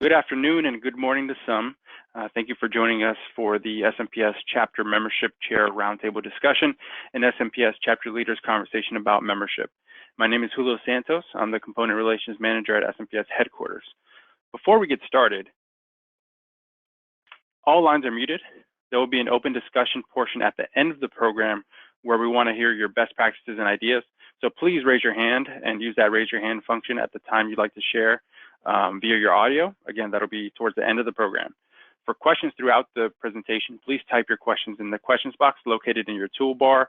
Good afternoon and good morning to some. Thank you for joining us for the SMPS Chapter Membership Chair Roundtable discussion and SMPS Chapter Leaders Conversation about membership. My name is Julio Santos. I'm the Component Relations Manager at SMPS Headquarters. Before we get started, all lines are muted. There will be an open discussion portion at the end of the program where we want to hear your best practices and ideas. So please raise your hand and use that raise your hand function at the time you'd like to share via your audio. Again, that'll be towards the end of the program. For questions throughout the presentation, please type your questions in the questions box located in your toolbar.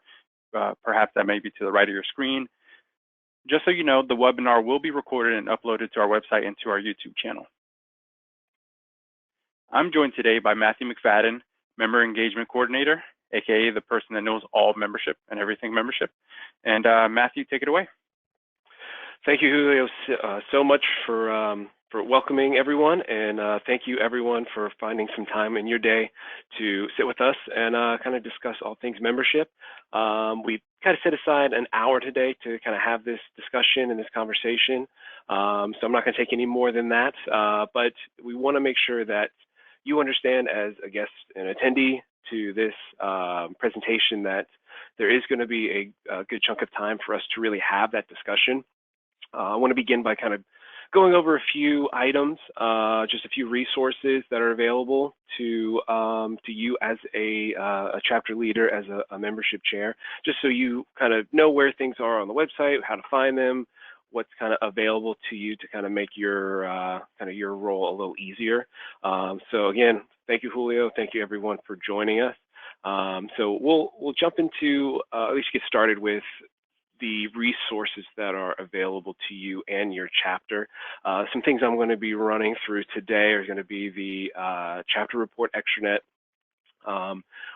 Perhaps that may be to the right of your screen. Just so you know, the webinar will be recorded and uploaded to our website and to our YouTube channel. I'm joined today by Matthew McFadden, Member Engagement Coordinator, aka the person that knows all membership and everything membership. And Matthew, take it away. Thank you, Julio, so much for welcoming everyone, and thank you everyone for finding some time in your day to sit with us and kind of discuss all things membership. We kind of set aside an hour today to kind of have this discussion and this conversation, so I'm not going to take any more than that, but we want to make sure that you understand as a guest and attendee to this presentation that there is going to be a good chunk of time for us to really have that discussion. I want to begin by kind of going over a few items, just a few resources that are available to you as a chapter leader, as a membership chair, just so you kind of know where things are on the website, how to find them, what's kind of available to you to kind of make your kind of your role a little easier. So again, thank you, Julio. Thank you, everyone, for joining us. So we'll jump into at least get started with the resources that are available to you and your chapter. Some things I'm going to be running through today are going to be the chapter report extranet.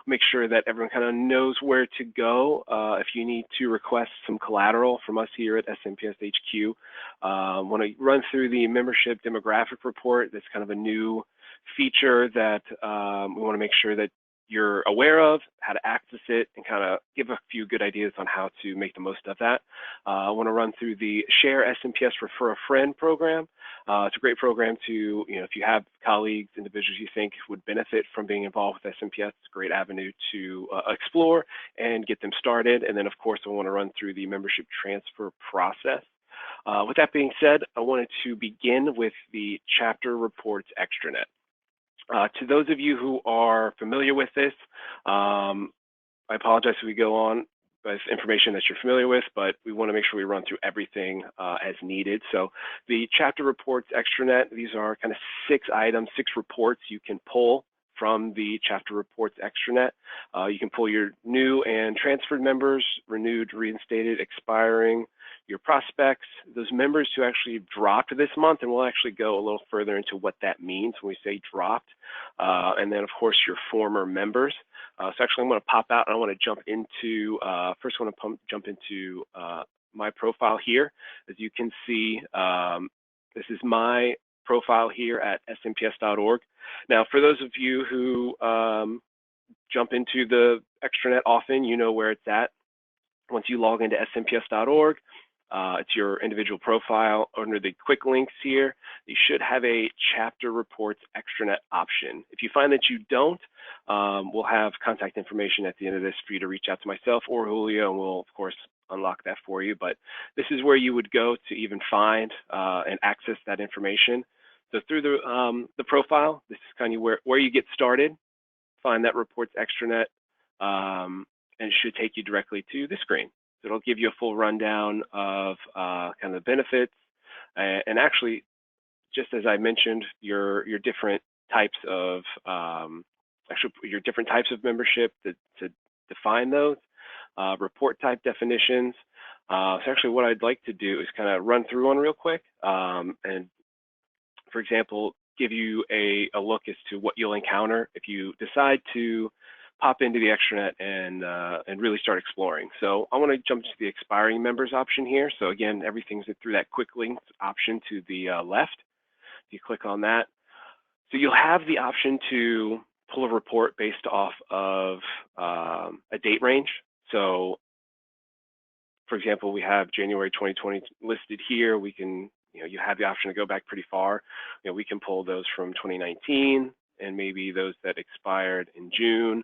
Make sure that everyone kind of knows where to go if you need to request some collateral from us here at SMPS HQ. Want to run through the membership demographic report. That's kind of a new feature that we want to make sure that you're aware of, how to access it, and kind of give a few good ideas on how to make the most of that. I want to run through the Share SMPS Refer a Friend program. It's a great program to, if you have colleagues, individuals you think would benefit from being involved with SMPS, it's a great avenue to explore and get them started. And then, of course, I want to run through the membership transfer process. With that being said, I wanted to begin with the chapter reports extranet. To those of you who are familiar with this, I apologize if we go on with information that you're familiar with, but we want to make sure we run through everything as needed. So the chapter reports extranet, these are kind of 6 items, 6 reports you can pull from the chapter reports extranet. You can pull your new and transferred members, renewed, reinstated, expiring, your prospects, those members who actually dropped this month, and we'll actually go a little further into what that means when we say dropped, and then of course your former members. So actually I'm going to pop out and I want to jump into, first I want to jump into my profile here. As you can see, this is my profile here at smps.org. Now for those of you who jump into the extranet often, you know where it's at. Once you log into smps.org, it's your individual profile. Under the quick links here, you should have a chapter reports extranet option. If you find that you don't, we'll have contact information at the end of this for you to reach out to myself or Julio, and we'll of course unlock that for you. But this is where you would go to even find and access that information. So through the profile, this is kind of where you get started. Find that reports extranet, and it should take you directly to the screen. So it'll give you a full rundown of kind of the benefits, and actually, just as I mentioned, your different types of your different types of membership to define those report type definitions. So actually, what I'd like to do is kind of run through one real quick, and for example, give you a look as to what you'll encounter if you decide to pop into the extranet and really start exploring. So I want to jump to the expiring members option here. So again, everything's through that quick links option to the left. You click on that. So you'll have the option to pull a report based off of a date range. So for example, we have January 2020 listed here. We can you have the option to go back pretty far. We can pull those from 2019 and maybe those that expired in June.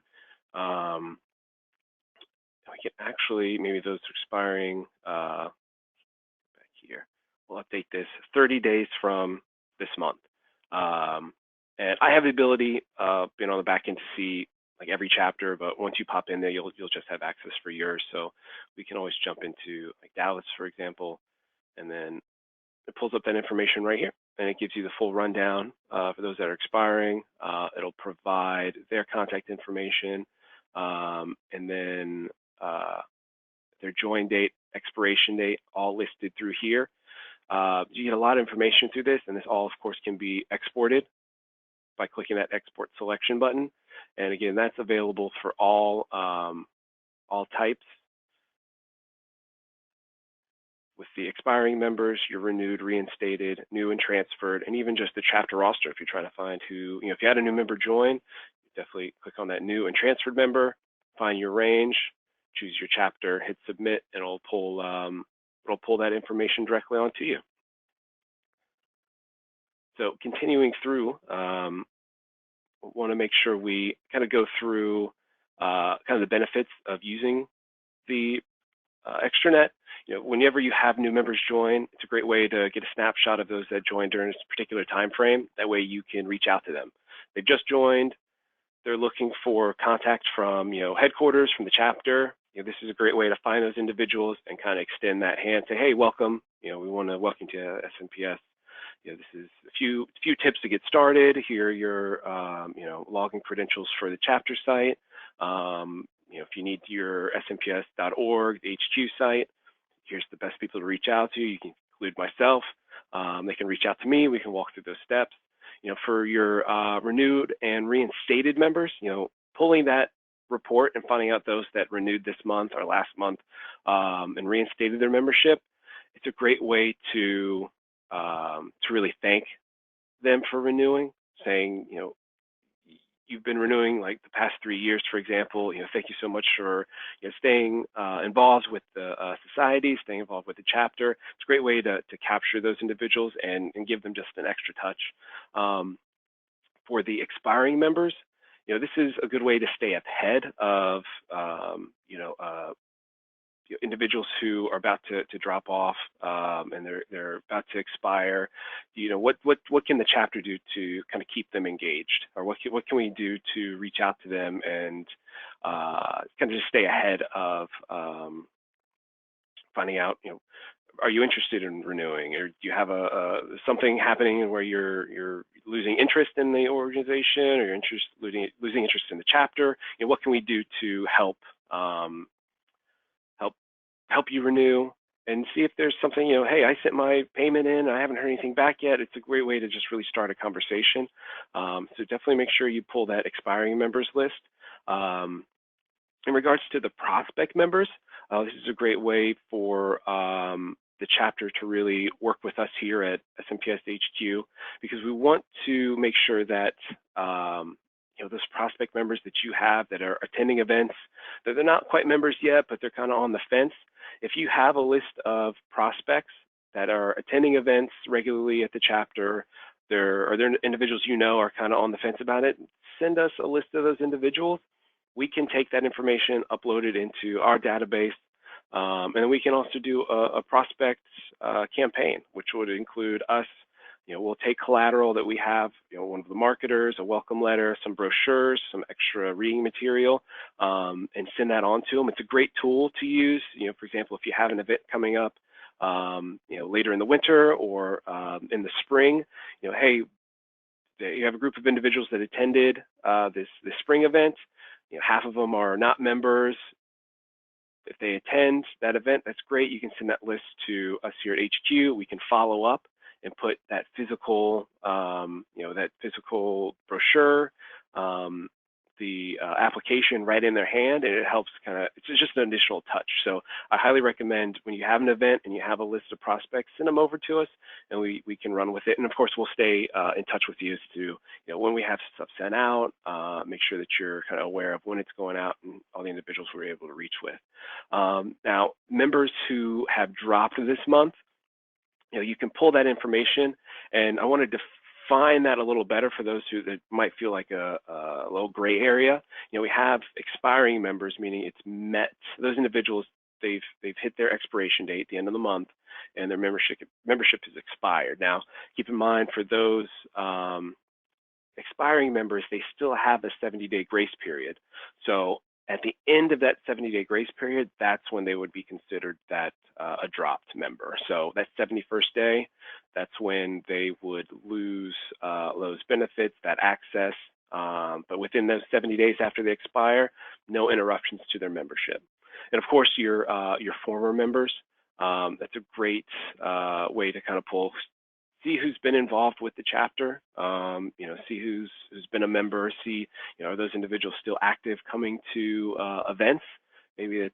We can actually, maybe those expiring back here. We'll update this 30 days from this month. And I have the ability, being on the back end, to see like every chapter, but once you pop in there, you'll just have access for yours. So we can always jump into like Dallas, for example, and then it pulls up that information right here, and it gives you the full rundown for those that are expiring. It'll provide their contact information, and then their join date, expiration date, all listed through here. You get a lot of information through this, and this all, of course, can be exported by clicking that export selection button. And again, that's available for all types. With the expiring members, your renewed, reinstated, new and transferred, and even just the chapter roster. If you're trying to find who, if you had a new member join, definitely click on that new and transferred member, find your range, choose your chapter, hit submit, and it'll pull that information directly onto you. So continuing through, want to make sure we kind of go through kind of the benefits of using the Extranet. Whenever you have new members join, it's a great way to get a snapshot of those that joined during this particular time frame. That way you can reach out to them. They've just joined. They're looking for contact from headquarters, from the chapter. This is a great way to find those individuals and kind of extend that hand. Say, hey, welcome. We want to welcome you to SMPS. This is a few tips to get started. Here are your login credentials for the chapter site. If you need your smps.org, the HQ site, here's the best people to reach out to. You can include myself. They can reach out to me. We can walk through those steps. For your renewed and reinstated members, pulling that report and finding out those that renewed this month or last month and reinstated their membership, it's a great way to really thank them for renewing, saying, you've been renewing like the past 3 years, for example. Thank you so much for staying involved with the society, staying involved with the chapter. It's a great way to capture those individuals and give them just an extra touch. For the expiring members, this is a good way to stay ahead of individuals who are about to drop off and they're about to expire. What can the chapter do to kind of keep them engaged, or what can we do to reach out to them and kind of just stay ahead of finding out, are you interested in renewing, or do you have something happening where you're losing interest in the organization, or you're losing interest in the chapter? What can we do to help you renew, and see if there's something, hey, I sent my payment in, I haven't heard anything back yet. It's a great way to just really start a conversation. So definitely make sure you pull that expiring members list. In regards to the prospect members, this is a great way for the chapter to really work with us here at SMPS HQ, because we want to make sure that those prospect members that you have that are attending events, that they're not quite members yet, but they're kind of on the fence. If you have a list of prospects that are attending events regularly at the chapter, they're individuals are kind of on the fence about it, send us a list of those individuals. We can take that information, upload it into our database, and then we can also do a prospect campaign, which would include us. We'll take collateral that we have, one of the marketers, a welcome letter, some brochures, some extra reading material, and send that on to them. It's a great tool to use. For example, if you have an event coming up, later in the winter or in the spring, hey, you have a group of individuals that attended this spring event. Half of them are not members. If they attend that event, that's great. You can send that list to us here at HQ. We can follow up and put that physical, that physical brochure, the application right in their hand, and it helps it's just an additional touch. So I highly recommend, when you have an event and you have a list of prospects, send them over to us and we can run with it. And of course, we'll stay in touch with you as to, when we have stuff sent out, make sure that you're kind of aware of when it's going out and all the individuals we're able to reach with. Now, members who have dropped this month, you can pull that information, and I want to define that a little better for those that might feel like a little gray area. We have expiring members, meaning it's met. Those individuals, they've hit their expiration date at the end of the month, and their membership has expired. Now, keep in mind, for those expiring members, they still have a 70-day grace period. So at the end of that 70-day grace period, that's when they would be considered that a dropped member. So that 71st day, that's when they would lose those benefits, that access. But within those 70 days after they expire, no interruptions to their membership. And of course, your former members, that's a great way to kind of see who's been involved with the chapter, see who's been a member, see, are those individuals still active coming to events? Maybe it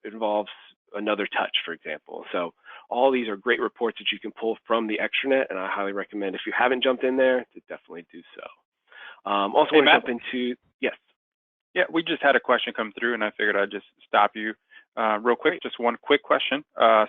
involves another touch, for example. So all these are great reports that you can pull from the Extranet, and I highly recommend, if you haven't jumped in there, to definitely do so. Also want to jump into, yes. Yeah, we just had a question come through, and I figured I'd just stop you real quick. Great. Just one quick question.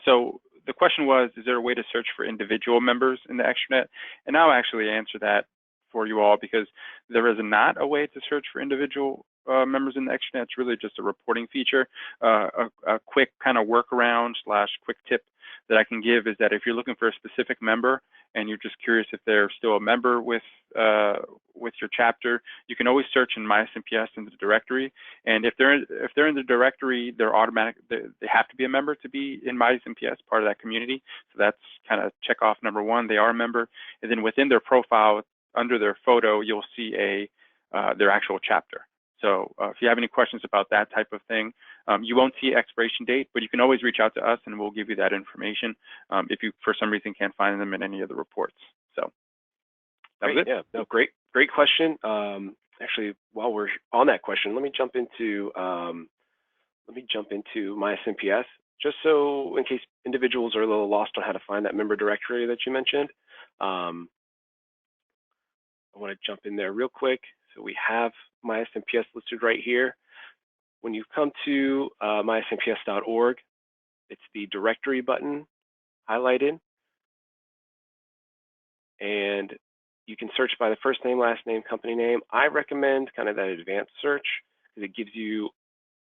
So the question was, is there a way to search for individual members in the Extranet? And I'll actually answer that for you all, because there is not a way to search for individual members in the Extranet. It's really just a reporting feature. A quick kind of workaround / quick tip that I can give is that if you're looking for a specific member and you're just curious if they're still a member with your chapter, you can always search in My SMPS in the directory. And if they're in the directory, they're automatic. They have to be a member to be in My SMPS, part of that community. So that's kind of check off number one. They are a member. And then within their profile, under their photo, you'll see their actual chapter. So if you have any questions about that type of thing, you won't see expiration date, but you can always reach out to us and we'll give you that information if you, for some reason, can't find them in any of the reports. So that was it. Yeah, no, great question. Actually, while we're on that question, let me jump into My SMPS, just so in case individuals are a little lost on how to find that member directory that you mentioned. I want to jump in there real quick. So we have My SMPS listed right here. When you come to mysmps.org, it's the directory button highlighted. And you can search by the first name, last name, company name. I recommend kind of that advanced search because it gives you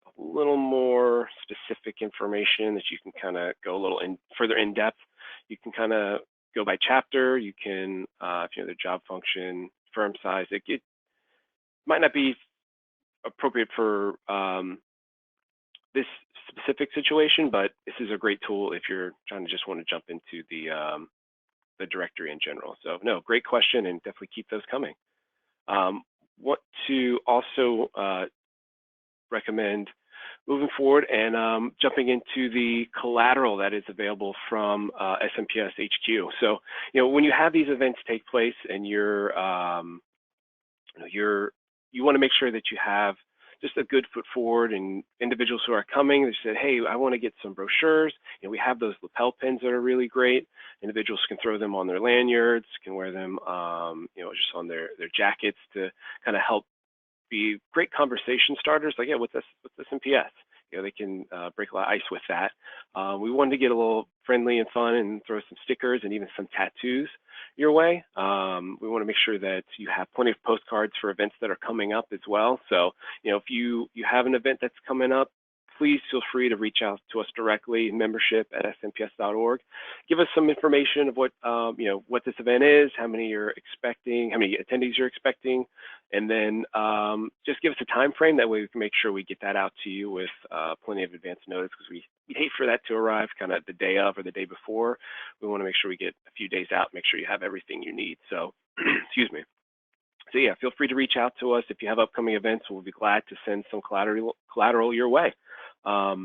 a little more specific information that you can kind of go a little further in depth. You can kind of go by chapter. You can, if you know the job function, firm size. It might not be appropriate for this specific situation, but this is a great tool if you're trying to just want to jump into the directory in general. So no, great question, and definitely keep those coming. Want to also recommend moving forward and jumping into the collateral that is available from SMPS HQ. So when you have these events take place and you want to make sure that you have just a good foot forward, and individuals who are coming, they said, hey, I want to get some brochures. We have those lapel pins that are really great. Individuals can throw them on their lanyards, can wear them, just on their jackets to kind of help be great conversation starters. Like, yeah, what's SMPS? They can break a lot of ice with that. We wanted to get a little friendly and fun and throw some stickers and even some tattoos your way. We want to make sure that you have plenty of postcards for events that are coming up as well. So, if you have an event that's coming up, please feel free to reach out to us directly, membership@smps.org. Give us some information of what this event is, how many you're expecting, how many attendees you're expecting, and then just give us a time frame. That way we can make sure we get that out to you with plenty of advance notice, because we hate for that to arrive kind of the day of or the day before. We want to make sure we get a few days out, make sure you have everything you need. So, excuse me. So yeah, feel free to reach out to us if you have upcoming events. We'll be glad to send some collateral your way. I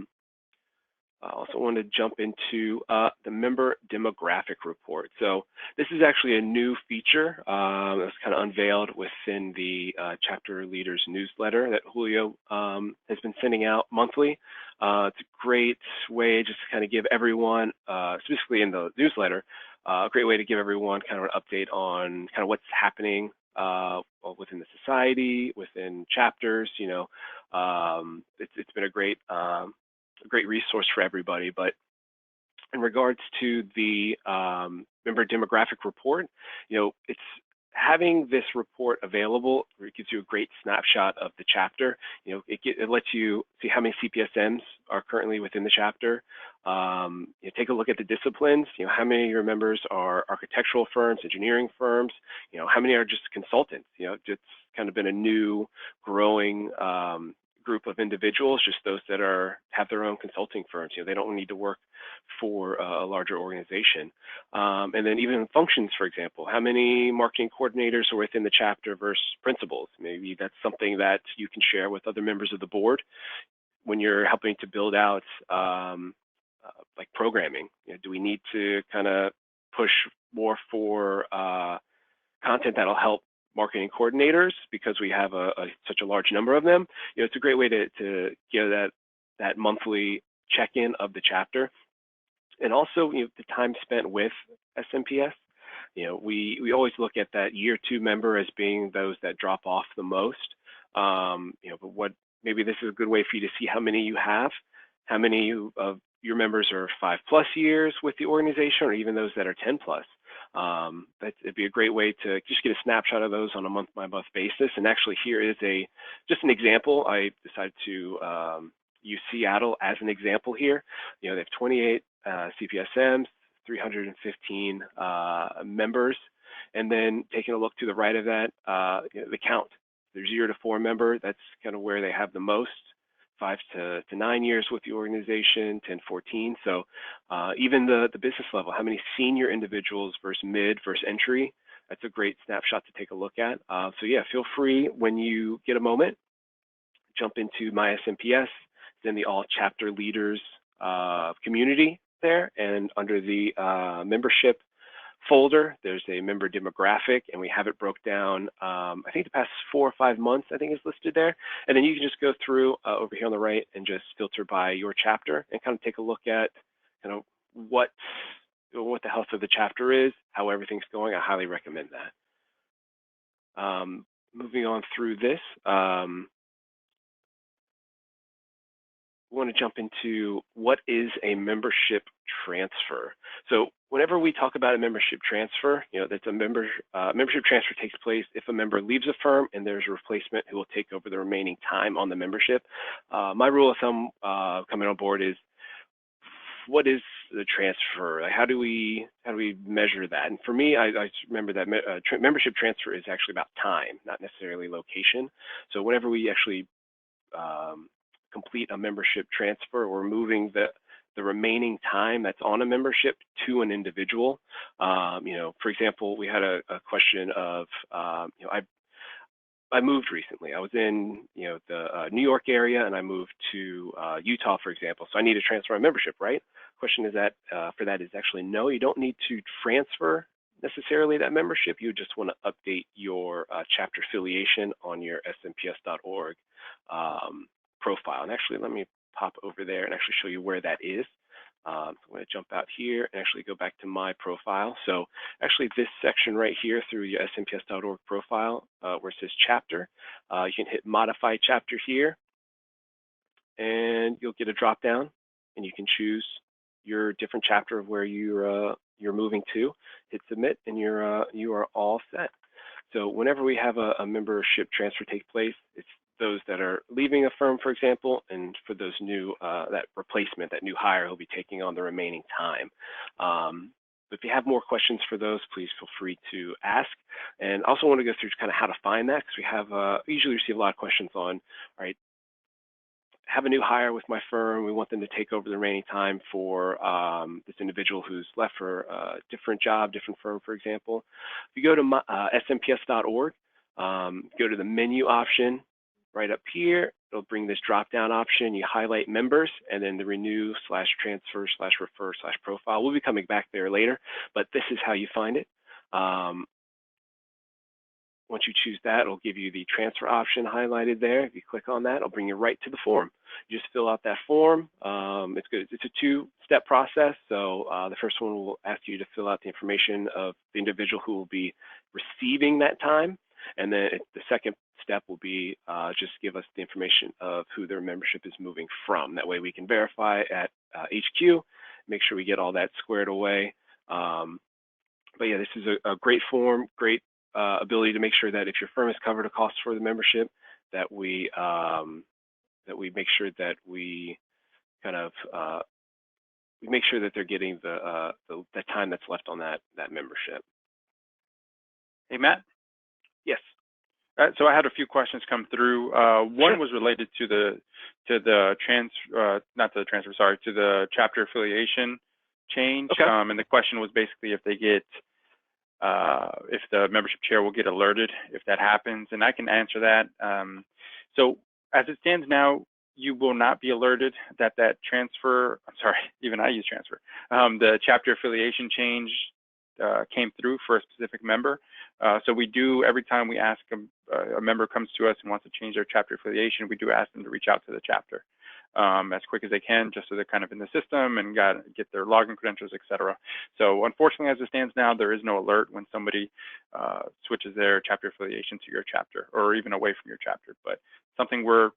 also want to jump into the member demographic report. So this is actually a new feature that's kind of unveiled within the chapter leaders newsletter that Julio has been sending out monthly. It's a great way just to kind of give everyone, specifically in the newsletter, a great way to give everyone kind of an update on kind of what's happening within the society, within chapters. It's been a great resource for everybody. But In regards to the member demographic report, it's having this report available. It gives you a great snapshot of the chapter. It lets you see how many CPSMs are currently within the chapter. Take a look at the disciplines. How many of your members are architectural firms, engineering firms? How many are just consultants? It's kind of been a new, growing group of individuals, just those that have their own consulting firms. They don't need to work for a larger organization. And then even functions, for example, how many marketing coordinators are within the chapter versus principals? Maybe that's something that you can share with other members of the board when you're helping to build out like programming. Do we need to kind of push more for content that'll help marketing coordinators because we have such a large number of them? It's a great way to get that monthly check-in of the chapter. And also, the time spent with SMPS. We always look at that year 2 member as being those that drop off the most. But maybe this is a good way for you to see how many you have, how many of your members are 5+ years with the organization, or even those that are 10+. It'd be a great way to just get a snapshot of those on a month-by-month basis. And actually, here is just an example. I decided to use Seattle as an example here. They have 28 CPSMs, 315 members, and then taking a look to the right of that, the count. Their 0 to 4 member, that's kind of where they have the most. 5 to 9 years with the organization, 10, 14. So even the business level, how many senior individuals versus mid versus entry, that's a great snapshot to take a look at. So yeah, feel free when you get a moment, jump into my SMPS, then the all chapter leaders community there, and under the membership folder, there's a member demographic, and we have it broke down. I think the past 4 or 5 months, I think, is listed there. And then you can just go through over here on the right and just filter by your chapter and kind of take a look at what the health of the chapter is, how everything's going. I highly recommend that. Moving on through this, we want to jump into what is a membership transfer. So whenever we talk about a membership transfer, that's membership transfer takes place if a member leaves a firm and there's a replacement who will take over the remaining time on the membership. My rule of thumb coming on board is, what is the transfer? Like, how do we measure that? And for me, I remember that membership transfer is actually about time, not necessarily location. So whenever we actually complete a membership transfer, we're moving the remaining time that's on a membership to an individual. For example, we had a question of, I moved recently. I was in the New York area, and I moved to Utah, for example. So I need to transfer my membership, right? Question is that for that is actually no. You don't need to transfer necessarily that membership. You just want to update your chapter affiliation on your smps.org profile. And actually, let me pop over there and actually show you where that is. So I'm going to jump out here and actually go back to my profile. So actually this section right here through your smps.org profile where it says chapter, you can hit modify chapter here and you'll get a drop down and you can choose your different chapter of where you're moving to, hit submit, and you are all set. So whenever we have a membership transfer take place, it's those that are leaving a firm, for example, and for those new, that replacement, that new hire who'll be taking on the remaining time. But if you have more questions for those, please feel free to ask. And also want to go through kind of how to find that, because we have, usually receive a lot of questions on, all right, have a new hire with my firm. We want them to take over the remaining time for this individual who's left for a different job, different firm, for example. If you go to smps.org, go to the menu option, right up here, it'll bring this drop-down option. You highlight members, and then the renew/transfer/refer/profile. We'll be coming back there later, but this is how you find it. Once you choose that, it'll give you the transfer option highlighted there. If you click on that, it'll bring you right to the form. You just fill out that form. It's good. It's a 2-step process. So the first one will ask you to fill out the information of the individual who will be receiving that time. And then the second step will be just give us the information of who their membership is moving from. That way we can verify at HQ make sure we get all that squared away. But yeah, this is a great form, great ability to make sure that if your firm has covered a cost for the membership, that we make sure that we kind of we make sure that they're getting the time that's left on that membership. Hey, Matt. Yes. So I had a few questions come through. One was related to the chapter affiliation change. Okay. And the question was basically if they get if the membership chair will get alerted if that happens, and I can answer that. So as it stands now, you will not be alerted that transfer. I'm sorry, even I use transfer. The chapter affiliation change came through for a specific member. So we do, every time we ask a member comes to us and wants to change their chapter affiliation, we do ask them to reach out to the chapter as quick as they can, just so they're kind of in the system and get their login credentials, etc. So unfortunately, as it stands now, there is no alert when somebody switches their chapter affiliation to your chapter or even away from your chapter. But something we're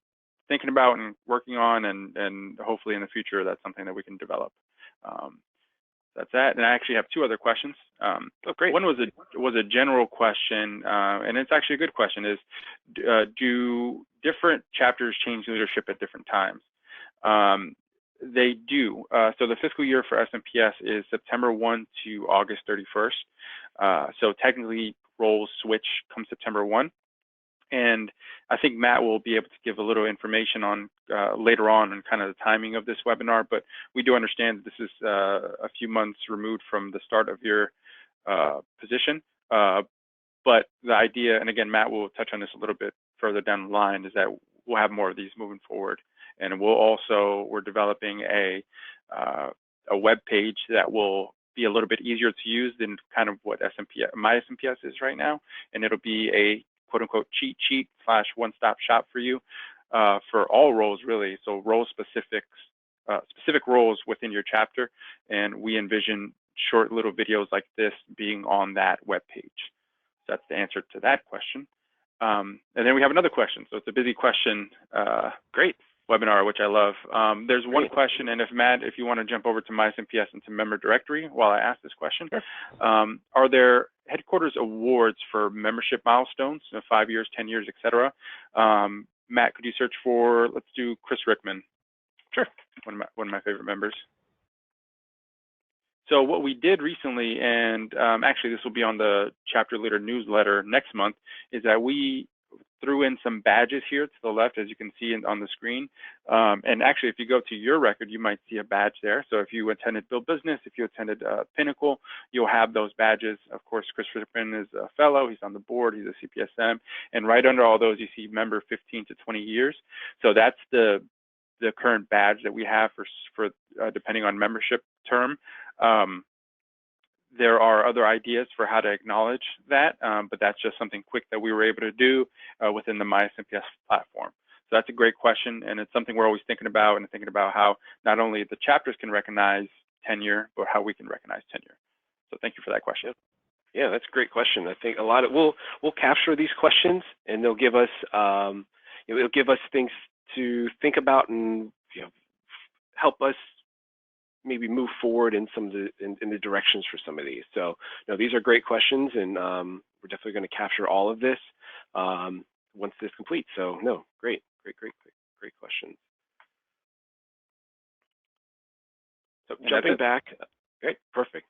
thinking about and working on, and hopefully in the future, that's something that we can develop. That's that. And I actually have two other questions. Oh, great. One was a general question, and it's actually a good question, is do different chapters change leadership at different times? They do. So the fiscal year for SMPS is September 1 to August 31st. So technically roles switch come September 1. And I think Matt will be able to give a little information on later on kind of the timing of this webinar, but we do understand that this is a few months removed from the start of your position. But the idea, and again, Matt will touch on this a little bit further down the line, is that we'll have more of these moving forward. And we're developing a web page that will be a little bit easier to use than kind of what my SMPS is right now. And it'll be a quote unquote cheat sheet / one-stop shop for you for all roles, really. So role specific roles within your chapter. And we envision short little videos like this being on that web page. So that's the answer to that question. And then we have another question. So it's a busy question. Great webinar, which I love. There's one question, and if you want to jump over to my SMPS and to member directory while I ask this question, sure. Are there headquarters awards for membership milestones, 5 years, 10 years, etc.? Matt, could you search for, let's do Chris Rickman. Sure. One of my favorite members. So what we did recently, and actually this will be on the chapter leader newsletter next month, is that we threw in some badges here to the left, as you can see on the screen. And actually, if you go to your record, you might see a badge there. So if you attended Build Business, if you attended Pinnacle, you'll have those badges. Of course, Chris Rickman is a fellow. He's on the board. He's a CPSM. And right under all those, you see member 15 to 20 years. So that's the current badge that we have for depending on membership term. There are other ideas for how to acknowledge that, but that's just something quick that we were able to do within the MySMPS platform. So that's a great question, and it's something we're always thinking about, and thinking about how not only the chapters can recognize tenure, but how we can recognize tenure. So thank you for that question. Yeah, that's a great question. I think a lot of we'll capture these questions, and they'll give us it'll give us things to think about, and help us maybe move forward in some of in the directions for some of these. So these are great questions, and we're definitely going to capture all of this once this completes. So great questions. So jumping back, great, perfect.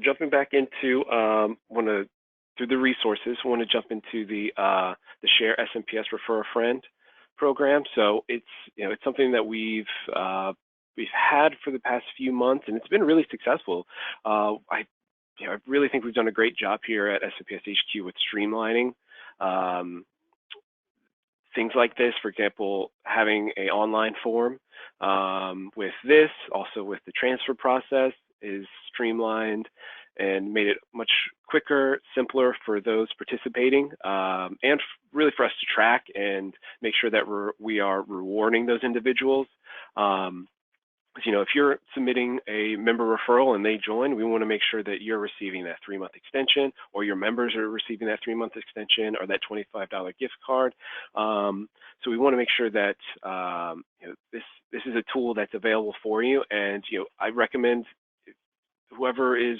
Jumping back into through the resources, want to jump into the Share SMPS Refer a Friend program. So it's it's something that we've had for the past few months, and it's been really successful. I really think we've done a great job here at SMPS HQ with streamlining things like this. For example, having an online form with this, also with the transfer process, is streamlined and made it much quicker, simpler for those participating, and really for us to track and make sure that we are rewarding those individuals. if you're submitting a member referral and they join, we want to make sure that you're receiving that 3-month extension, or your members are receiving that 3-month extension, or that $25 gift card. So we want to make sure that this is a tool that's available for you. And I recommend whoever is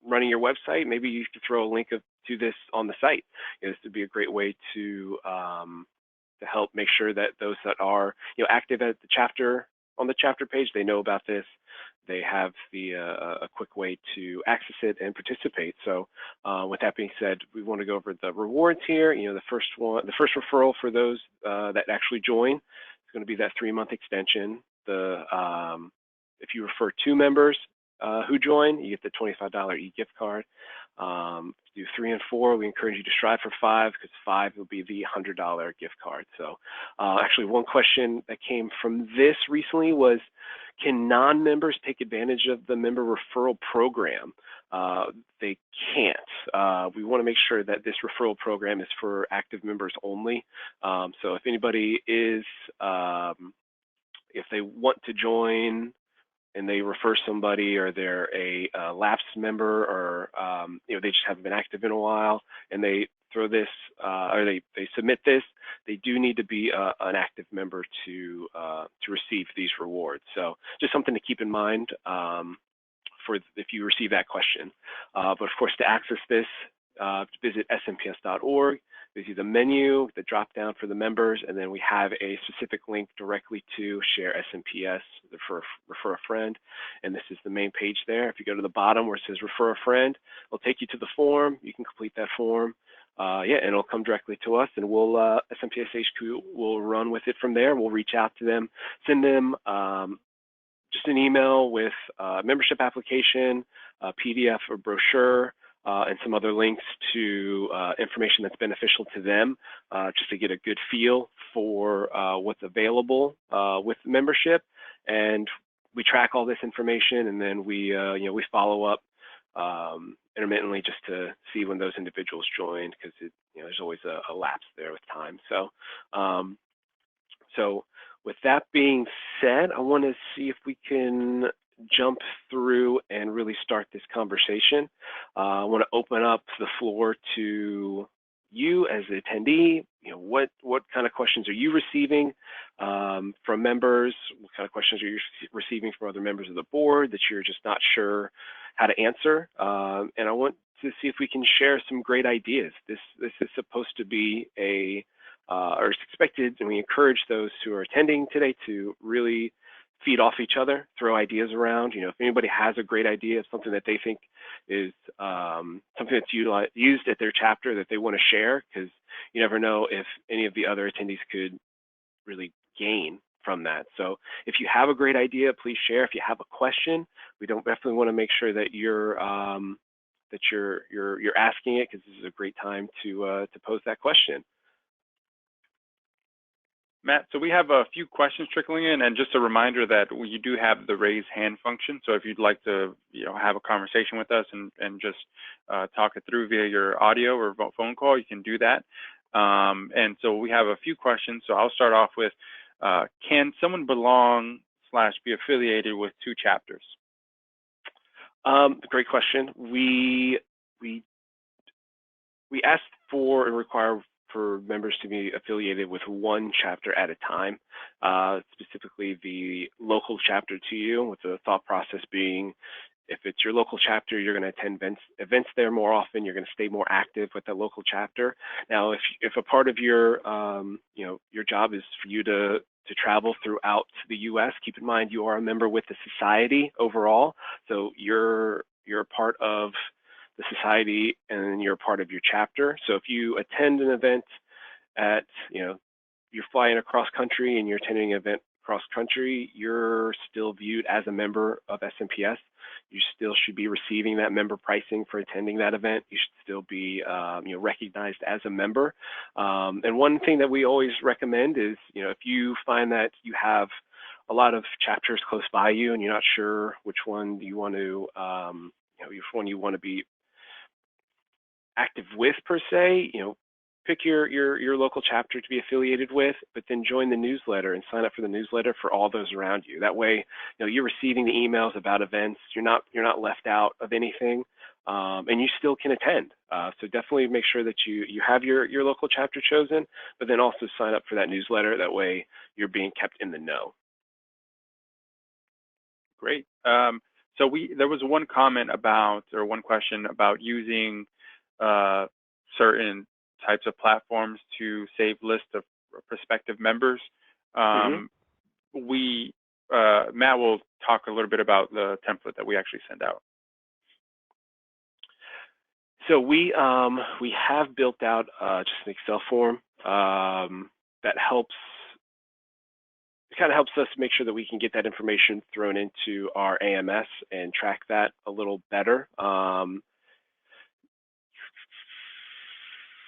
running your website, maybe you could throw a link to this on the site. This would be a great way to help make sure that those that are active at the chapter, on the chapter page, they know about this. They have a quick way to access it and participate. So with that being said, we want to go over the rewards here. The first referral for those that actually join is going to be that 3-month extension. If you refer 2 members who join, you get the $25 e-gift card. Do 3 and 4, we encourage you to strive for 5, because 5 will be the $100 gift card. So actually, one question that came from this recently was, can non-members take advantage of the member referral program? They can't. We want to make sure that this referral program is for active members only. So if anybody is, if they want to join and they refer somebody, or they're a lapsed member, or they just haven't been active in a while, and they throw this, or they submit this, they do need to be an active member to receive these rewards. So just something to keep in mind for if you receive that question. But of course, to access this, visit smps.org. You see the menu, the drop down for the members, and then we have a specific link directly to share SMPS, refer a friend, and this is the main page there. If you go to the bottom where it says refer a friend, it'll take you to the form. You can complete that form, and it'll come directly to us, and we'll SMPS HQ will run with it from there. We'll reach out to them, send them just an email with a membership application, a PDF or brochure, and some other links to information that's beneficial to them, just to get a good feel for what's available with membership. And we track all this information, and then we follow up intermittently just to see when those individuals joined, because there's always a lapse there with time. So with that being said, I want to see if we can jump through and really start this conversation. I want to open up the floor to you as the attendee. What kind of questions are you receiving from members? What kind of questions are you receiving from other members of the board that you're just not sure how to answer? And I want to see if we can share some great ideas. This is supposed to be or it's expected, and we encourage those who are attending today to really feed off each other, throw ideas around. If anybody has a great idea of something that they think is something that's used at their chapter that they want to share, because you never know if any of the other attendees could really gain from that. So if you have a great idea, please share. If you have a question, we definitely want to make sure that you're asking it, because this is a great time to pose that question. Matt, so we have a few questions trickling in, and just a reminder that you do have the raise hand function. So if you'd like to, have a conversation with us and just talk it through via your audio or phone call, you can do that. And so we have a few questions. So I'll start off with, can someone belong/be affiliated with 2 chapters? Great question. We asked for and require for members to be affiliated with 1 chapter at a time, specifically the local chapter to you, with the thought process being, if it's your local chapter, you're going to attend events there more often, you're going to stay more active with that local chapter. Now, if a part of your your job is for you to travel throughout the U.S., keep in mind you are a member with the society overall, so you're a part of the society, and you're a part of your chapter. So if you attend an event at, you're flying across country and you're attending an event cross country, you're still viewed as a member of SMPS. You still should be receiving that member pricing for attending that event. You should still be recognized as a member. And one thing that we always recommend is, if you find that you have a lot of chapters close by you and you're not sure which one you want to, which one you want to be active with per se, pick your local chapter to be affiliated with, but then join the newsletter and sign up for the newsletter for all those around you. That way, you're receiving the emails about events. You're not left out of anything, and you still can attend. So definitely make sure that you have your local chapter chosen, but then also sign up for that newsletter. That way, you're being kept in the know. Great. So there was one comment about, or one question about using certain types of platforms to save lists of prospective members. Matt will talk a little bit about the template that we actually send out. So we have built out just an Excel form that helps. It kind of helps us make sure that we can get that information thrown into our AMS and track that a little better.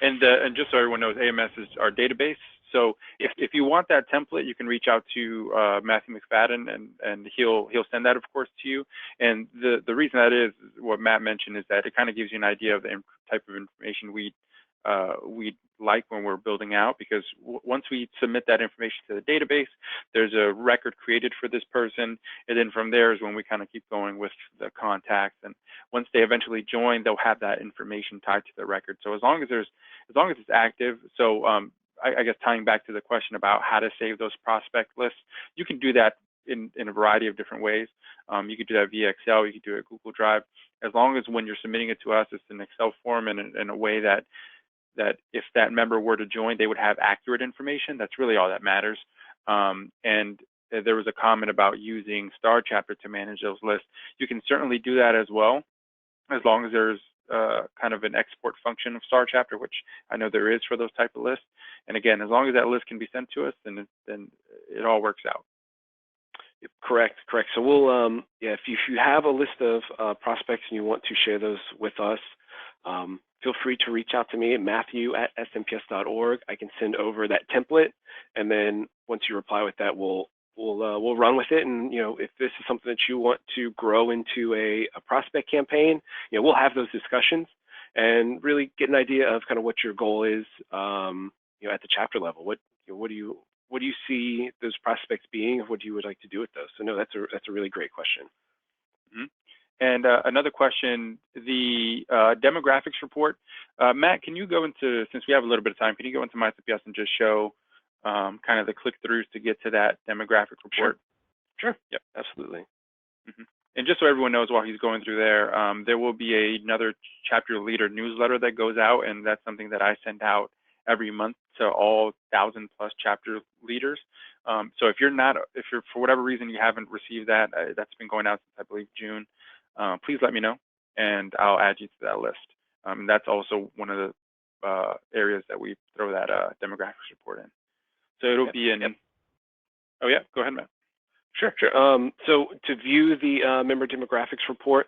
And just so everyone knows, AMS is our database. So if you want that template, you can reach out to Matthew McFadden, and he'll send that, of course, to you. And the reason that is what Matt mentioned is that it kind of gives you an idea of the type of information we like when we're building out, because once we submit that information to the database, there's a record created for this person, and then from there is when we kind of keep going with the contacts. And once they eventually join, they'll have that information tied to the record. So as long as it's active, so I guess tying back to the question about how to save those prospect lists, you can do that in a variety of different ways. You could do that via Excel, you could do it Google Drive, as long as when you're submitting it to us, it's an Excel form in a way that if that member were to join, they would have accurate information. That's really all that matters. And there was a comment about using Star Chapter to manage those lists. You can certainly do that as well, as long as there's kind of an export function of Star Chapter, which I know there is for those type of lists. And again, as long as that list can be sent to us, then it all works out. Correct. So we'll, if you have a list of prospects and you want to share those with us, feel free to reach out to me at matthew@smps.org. I can send over that template, and then once you reply with that, we'll run with it. And if this is something that you want to grow into a prospect campaign, we'll have those discussions and really get an idea of kind of what your goal is, at the chapter level. What do you see those prospects being? What you would like to do with those? So no, that's a really great question. Mm-hmm. And another question, the demographics report. Matt, can you go into, since we have a little bit of time, can you go into MySMPS and just show kind of the click-throughs to get to that demographic report? Sure. Yep, absolutely. Mm-hmm. And just so everyone knows while he's going through there will be another chapter leader newsletter that goes out, and that's something that I send out every month to all 1,000+ chapter leaders. So if you're for whatever reason you haven't received that, that's been going out since I believe June. Please let me know, and I'll add you to that list. And that's also one of the areas that we throw that demographics report in. So it'll be in. Yep. Oh yeah, go ahead, Matt. Sure. So to view the member demographics report,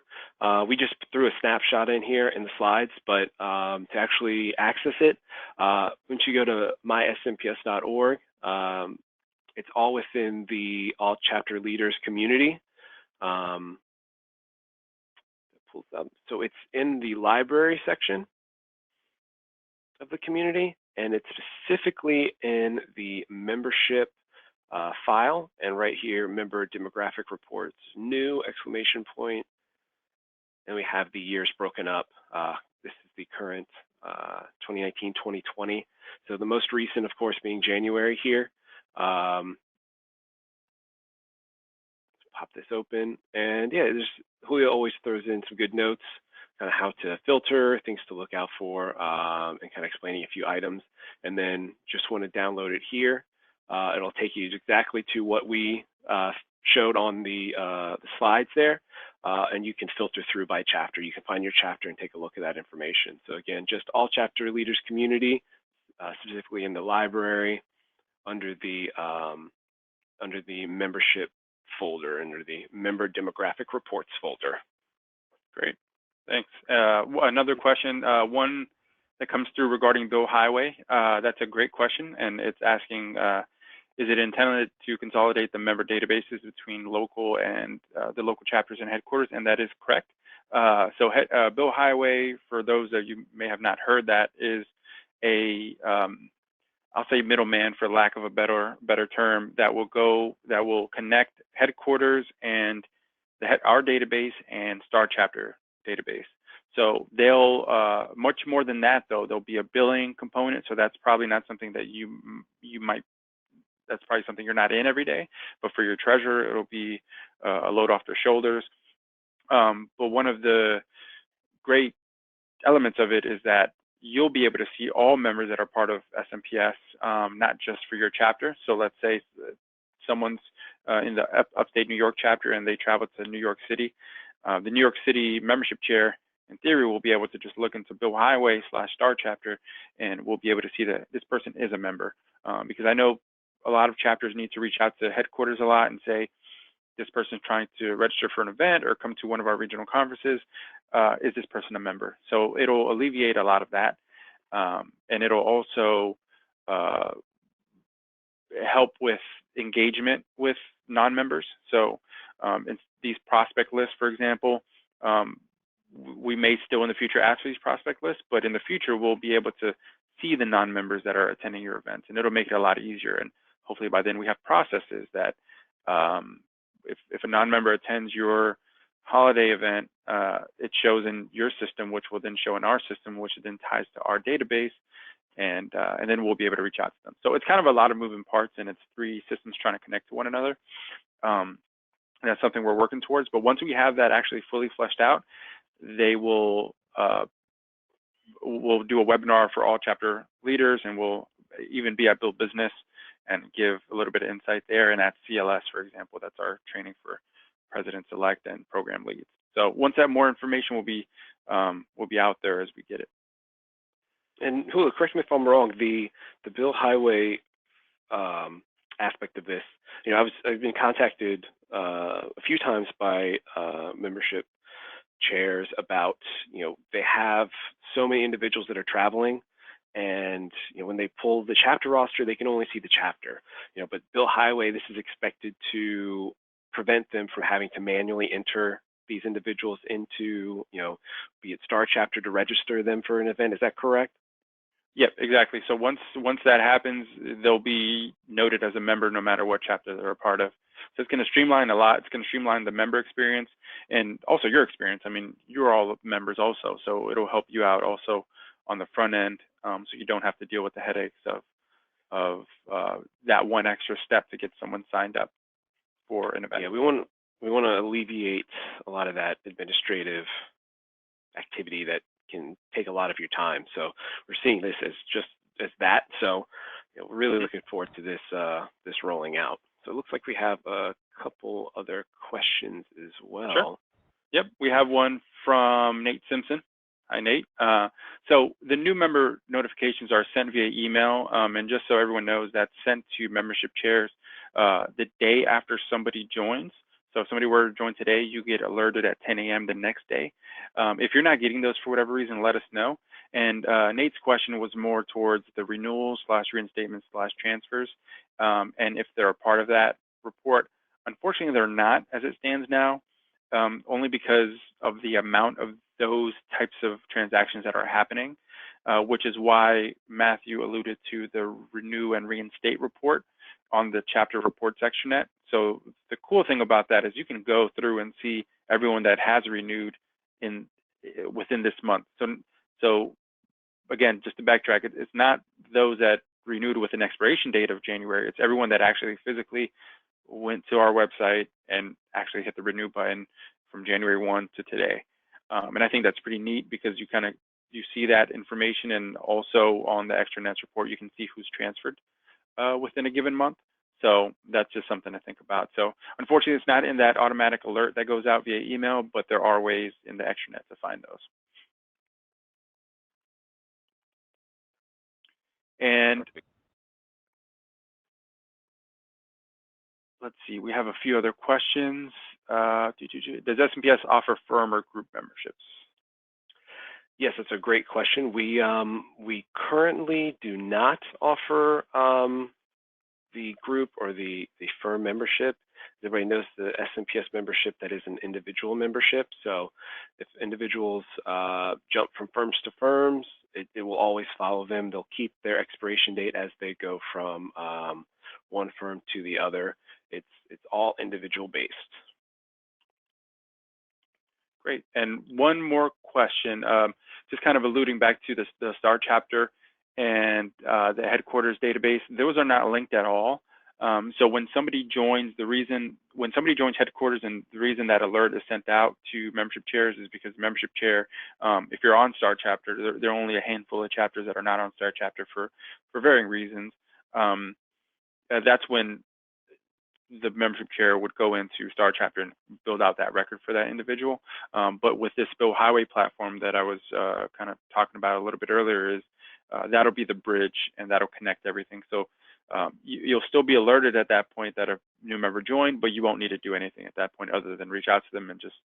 we just threw a snapshot in here in the slides, but to actually access it, once you go to mysmps.org, it's all within the All Chapter Leaders community. So it's in the library section of the community, and it's specifically in the membership file, and right here, member demographic reports, new, ! And we have the years broken up. This is the current 2019-2020. So the most recent, of course, being January here. Let's pop this open, and yeah, Julio always throws in some good notes, kind of how to filter, things to look out for, and kind of explaining a few items. And then just want to download it here. It'll take you exactly to what we showed on the slides there, and you can filter through by chapter. You can find your chapter and take a look at that information. So again, just All Chapter Leaders community, specifically in the library, under the membership folder, under the member demographic reports folder. Great, thanks. Another question, one that comes through regarding Bill Highway. That's a great question, and it's asking, is it intended to consolidate the member databases between local and the local chapters and headquarters? And that is correct. So Bill Highway, for those of you may have not heard, that is I'll say middleman for lack of a better term, that will connect headquarters and our database and Star Chapter database. So they'll, much more than that though, there'll be a billing component. So that's probably not something that that's probably something you're not in every day, but for your treasurer, it'll be a load off their shoulders. But one of the great elements of it is that you'll be able to see all members that are part of SMPS, not just for your chapter. So let's say someone's in the upstate New York chapter and they travel to New York City. The New York City membership chair, in theory, will be able to just look into Bill Highway / Star Chapter, and we'll be able to see that this person is a member. Because I know a lot of chapters need to reach out to headquarters a lot and say, this person's trying to register for an event or come to one of our regional conferences. Is this person a member? So it'll alleviate a lot of that. And it'll also help with engagement with non-members. So in these prospect lists, for example, we may still in the future ask for these prospect lists, but in the future, we'll be able to see the non-members that are attending your events, and it'll make it a lot easier. And hopefully by then we have processes that if a non-member attends your holiday event, it shows in your system, which will then show in our system, which then ties to our database, and then we'll be able to reach out to them. So it's kind of a lot of moving parts, and it's 3 systems trying to connect to one another. And that's something we're working towards. But once we have that actually fully fleshed out, we'll do a webinar for all chapter leaders, and we'll even be at Build Business and give a little bit of insight there. And at CLS, for example, that's our training for presidents-elect and program leads. So once that more information will be out there as we get it. And Hula, correct me if I'm wrong, the Bill Highway aspect of this, I've been contacted a few times by membership chairs about, they have so many individuals that are traveling, and when they pull the chapter roster, they can only see the chapter. But Bill Highway, this is expected to prevent them from having to manually enter these individuals into, be it Star Chapter to register them for an event. Is that correct? Yep, exactly. So once that happens, they'll be noted as a member no matter what chapter they're a part of. So it's going to streamline a lot. It's going to streamline the member experience and also your experience. I mean, you're all members also, so it'll help you out also on the front end, so you don't have to deal with the headaches of that one extra step to get someone signed up for an event. Yeah, we want to alleviate a lot of that administrative activity that can take a lot of your time. So we're seeing this as that. So we're really looking forward to this rolling out. So it looks like we have a couple other questions as well. Sure. Yep, we have one from Nate Simpson. Hi, Nate. So the new member notifications are sent via email, and just so everyone knows, that's sent to membership chairs the day after somebody joins. So if somebody were to join today, you get alerted at 10 a.m. the next day. If you're not getting those for whatever reason, let us know. And Nate's question was more towards the renewals / reinstatements / transfers. And if they're a part of that report, unfortunately, they're not as it stands now, only because of the amount of those types of transactions that are happening, which is why Matthew alluded to the renew and reinstate report on the chapter reports extranet. So the cool thing about that is you can go through and see everyone that has renewed within this month. So again, just to backtrack, it's not those that renewed with an expiration date of January. It's everyone that actually physically went to our website and actually hit the renew button from January 1 to today. And I think that's pretty neat because you see that information, and also on the extranet report, you can see who's transferred within a given month. So that's just something to think about. So unfortunately, it's not in that automatic alert that goes out via email, but there are ways in the extranet to find those. And let's see, we have a few other questions. Does SMPS offer firm or group memberships? Yes, that's a great question. We currently do not offer the group or the firm membership. As everybody knows, the SMPS membership, that is an individual membership. So if individuals jump from firms to firms, it will always follow them. They'll keep their expiration date as they go from one firm to the other. It's all individual based. Great. And one more question, just kind of alluding back to the STAR chapter and the headquarters database. Those are not linked at all. So when somebody joins, when somebody joins headquarters, and the reason that alert is sent out to membership chairs is because membership chair, if you're on STAR chapter, there are only a handful of chapters that are not on STAR chapter for varying reasons. That's when the membership chair would go into STAR chapter and build out that record for that individual. But with this Bill Highway platform that I was kind of talking about a little bit earlier, is that'll be the bridge, and that'll connect everything. So you'll still be alerted at that point that a new member joined, but you won't need to do anything at that point other than reach out to them and just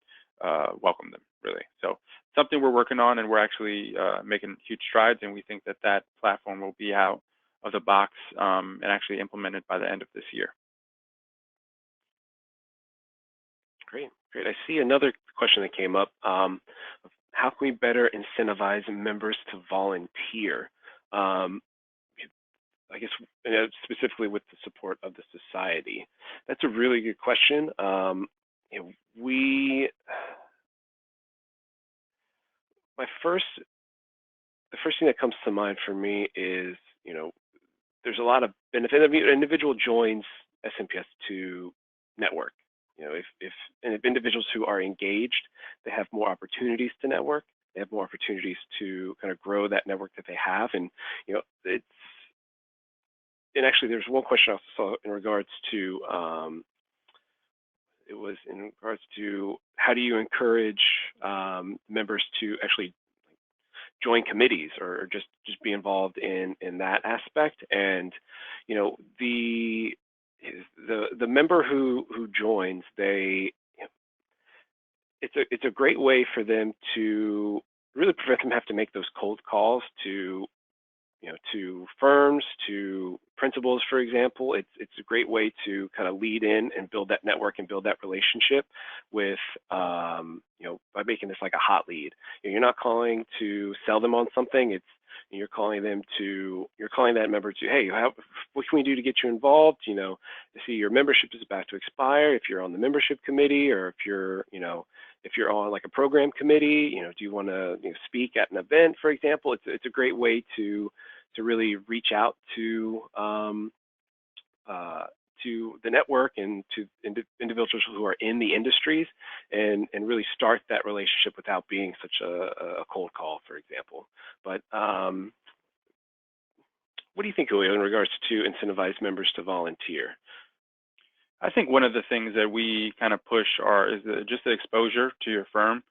welcome them, really. So something we're working on, and we're actually making huge strides, and we think that that platform will be out of the box and actually implemented by the end of this year. Great, great. I see another question that came up. How can we better incentivize members to volunteer? I guess specifically with the support of the society. That's a really good question. The first thing that comes to mind for me is, there's a lot of benefit. I mean, an individual joins SMPS to network. If individuals who are engaged, they have more opportunities to network. They have more opportunities to kind of grow that network that they have. And and actually, there's one question I also saw in regards to how do you encourage members to actually join committees or just be involved in that aspect. And the member who joins, it's a great way for them to really prevent them having to make those cold calls to firms, to principals, for example. It's a great way to kind of lead in and build that network and build that relationship with, by making this like a hot lead. You're not calling to sell them on something. You're calling that member to, hey, what can we do to get you involved? To see your membership is about to expire. If you're on the membership committee, or if you're on like a program committee, do you want to speak at an event, for example? It's a great way to really reach out to the network and to individuals who are in the industries, and really start that relationship without being such a cold call, for example. But what do you think, Julio, in regards to incentivize members to volunteer? I think one of the things that we kind of push is just the exposure to your firm,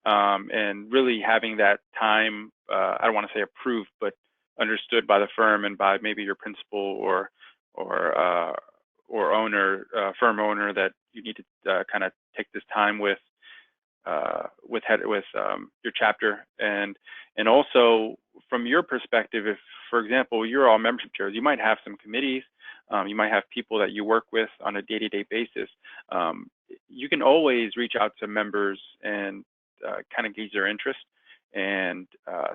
and really having that time, I don't want to say approved, but understood by the firm and by maybe your principal or owner, firm owner, that you need to kind of take this time with your chapter, and also from your perspective, if, for example, you're all membership chairs, you might have some committees, you might have people that you work with on a day-to-day basis. You can always reach out to members and kind of gauge their interest and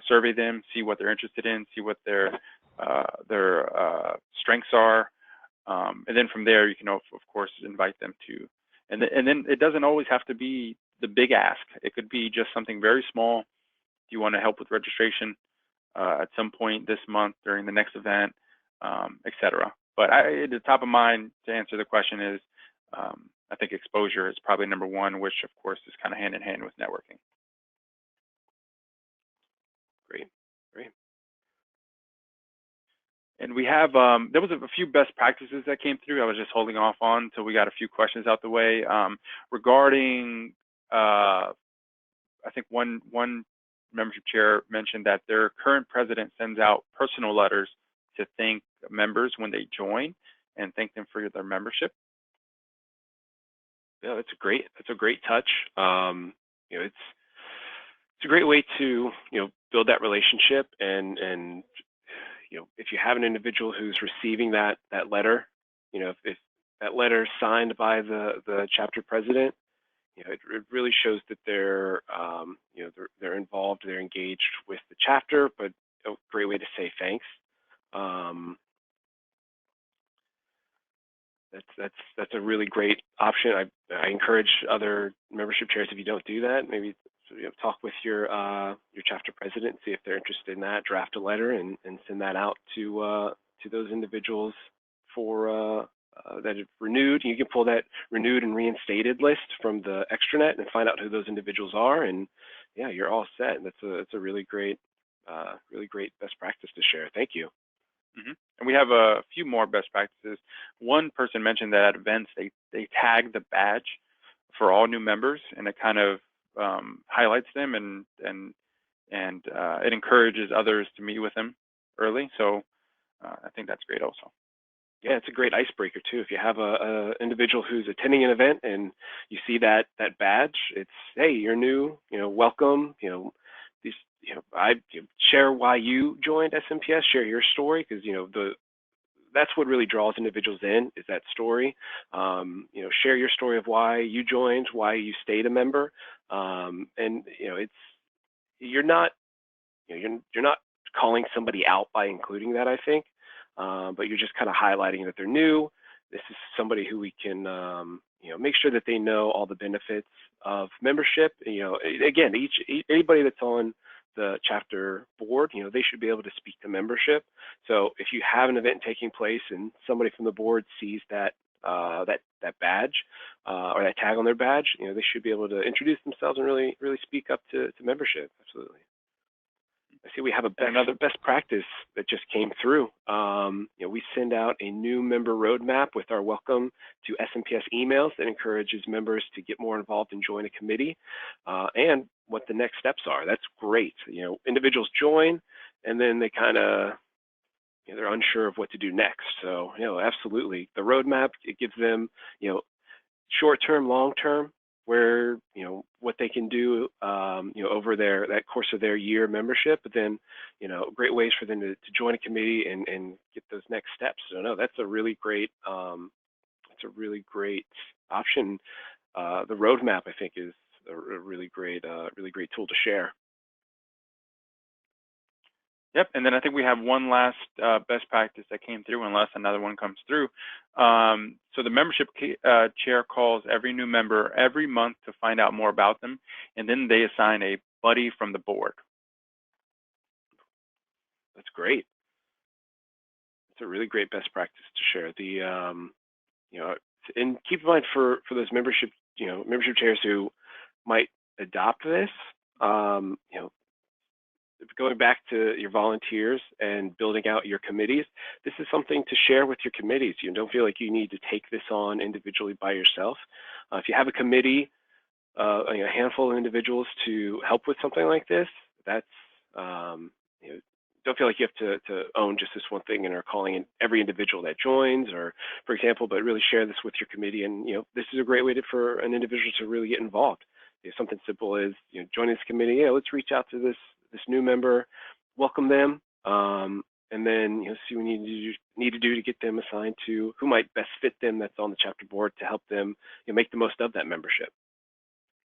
survey them, see what they're interested in, see what their strengths are, and then from there you can of course invite them to. And then it doesn't always have to be the big ask. It could be just something very small. Do you want to help with registration at some point this month during the next event, etc. But the top of mind to answer the question is, I think exposure is probably number one, which of course is kind of hand in hand with networking. Great, great. And we have, there was a few best practices that came through. I was just holding off on until we got a few questions out the way regarding, I think one membership chair mentioned that their current president sends out personal letters to thank members when they join and thank them for their membership. Yeah, that's a great touch. It's a great way to build that relationship, and if you have an individual who's receiving that letter, if that letter is signed by the chapter president, it really shows that they're involved, they're engaged with the chapter, but a great way to say thanks. That's a really great option. I encourage other membership chairs, if you don't do that, maybe talk with your chapter president, see if they're interested in that. Draft a letter and send that out to those individuals for that have renewed. You can pull that renewed and reinstated list from the extranet and find out who those individuals are, and yeah, you're all set. That's a really great best practice to share. Thank you. Mm-hmm. And we have a few more best practices. One person mentioned that at events they tag the badge for all new members, and it kind of highlights them and it encourages others to meet with them early. So I think that's great also. Yeah, it's a great icebreaker too. If you have a individual who's attending an event and you see that badge, it's, hey, you're new, welcome, share why you joined SMPS, share your story, because that's what really draws individuals in, is that story. Share your story of why you joined, why you stayed a member, and you're not calling somebody out by including that, I think, but you're just kind of highlighting that they're new. This is somebody who we can make sure that they know all the benefits of membership. Again, anybody that's on the chapter board, they should be able to speak to membership. So if you have an event taking place and somebody from the board sees that badge or that tag on their badge, they should be able to introduce themselves and really speak up to membership. Absolutely. I see we have another best practice that just came through. We send out a new member roadmap with our welcome to SMPS emails that encourages members to get more involved and join a committee, and what the next steps are. That's great. Individuals join, and then they kind of, they're unsure of what to do next. So, absolutely. The roadmap, it gives them, short-term, long-term, where, what they can do, over that course of their year membership, but then, great ways for them to join a committee and get those next steps. So no, that's a really great option. The roadmap, I think, is a really great tool to share. Yep, and then I think we have one last best practice that came through, unless another one comes through. So the membership chair calls every new member every month to find out more about them, and then they assign a buddy from the board. That's great. It's a really great best practice to share. And keep in mind for those membership chairs who might adopt this, going back to your volunteers and building out your committees, this is something to share with your committees. You don't feel like you need to take this on individually by yourself. If you have a committee, a handful of individuals to help with something like this, that's, don't feel like you have to own just this one thing and are calling in every individual that joins, or, for example, but really share this with your committee. And, this is a great way for an individual to really get involved. Something simple as, joining this committee, yeah, let's reach out to this new member, welcome them, and then see what we need to do to get them assigned to who might best fit them that's on the chapter board to help them make the most of that membership.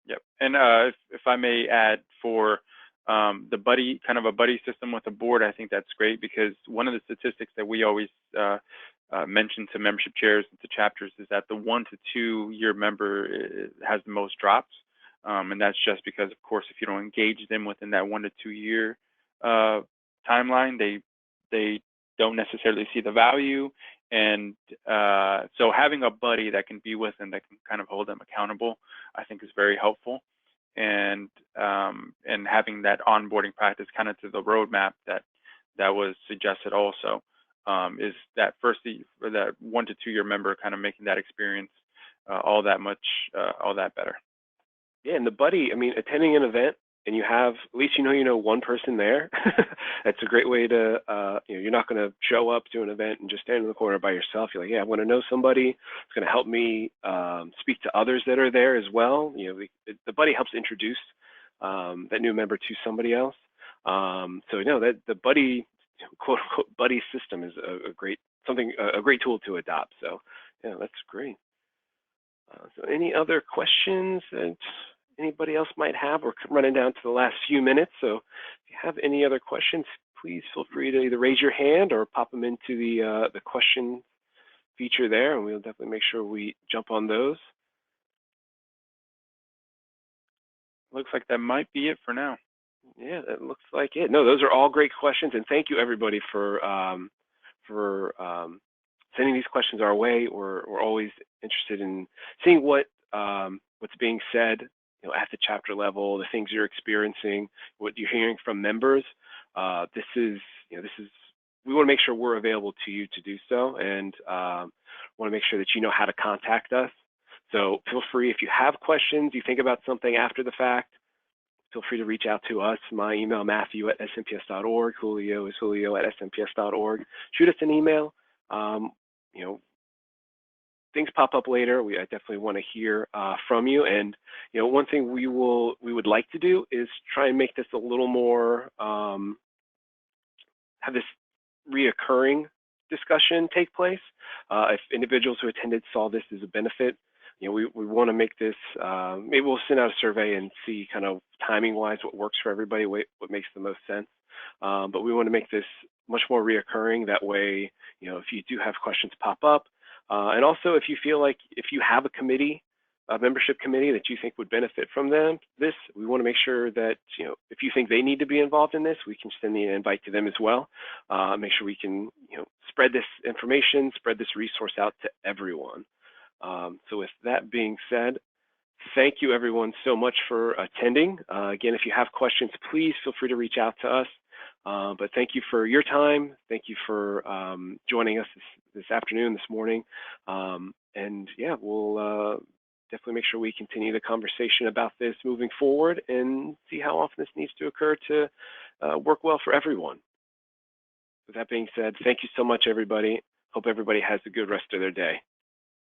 Yep, and if I may add, for the buddy, kind of a buddy system with the board, I think that's great, because one of the statistics that we always mention to membership chairs and to chapters is that the 1 to 2 year member has the most drops. And that's just because, of course, if you don't engage them within that 1 to 2 year timeline, they don't necessarily see the value. And so having a buddy that can be with them, that can kind of hold them accountable, I think is very helpful. And having that onboarding practice kind of to the roadmap that was suggested also, is that for that 1 to 2 year member, kind of making that experience all that better. Yeah, and the buddy, attending an event and you have, at least one person there, that's a great way to, you're not going to show up to an event and just stand in the corner by yourself. You're like, yeah, I want to know somebody. It's going to help me speak to others that are there as well. The buddy helps introduce that new member to somebody else. So that the buddy, quote unquote, buddy system is a great tool to adopt. So yeah, that's great. So any other questions that anybody else might have? We're running down to the last few minutes, so if you have any other questions, please feel free to either raise your hand or pop them into the question feature there, and we'll definitely make sure we jump on those. Looks like that might be it for now. Yeah, that looks like it. No, those are all great questions, and thank you everybody for sending these questions our way. We're always interested in seeing what's being said, at the chapter level, the things you're experiencing, what you're hearing from members. This is we want to make sure we're available to you to do so, and want to make sure that you know how to contact us. So feel free, if you have questions, you think about something after the fact, feel free to reach out to us. My email, Matthew@smps.org. Julio is Julio@smps.org. Shoot us an email. Things pop up later. I definitely want to hear from you. And one thing we would like to do is try and make this a little more, have this reoccurring discussion take place. If individuals who attended saw this as a benefit, we want to make this, maybe we'll send out a survey and see kind of timing-wise what works for everybody, what makes the most sense. But we want to make this much more reoccurring. That way, if you do have questions pop up, and also if you feel like if you have a committee, a membership committee that you think would benefit from this, we want to make sure that, if you think they need to be involved in this, we can send the invite to them as well. Make sure we can, spread this information, spread this resource out to everyone. So with that being said, thank you everyone so much for attending. Again, if you have questions, please feel free to reach out to us. But thank you for your time. Thank you for joining us this afternoon, this morning. And yeah, we'll definitely make sure we continue the conversation about this moving forward and see how often this needs to occur to work well for everyone. With that being said, thank you so much, everybody. Hope everybody has a good rest of their day.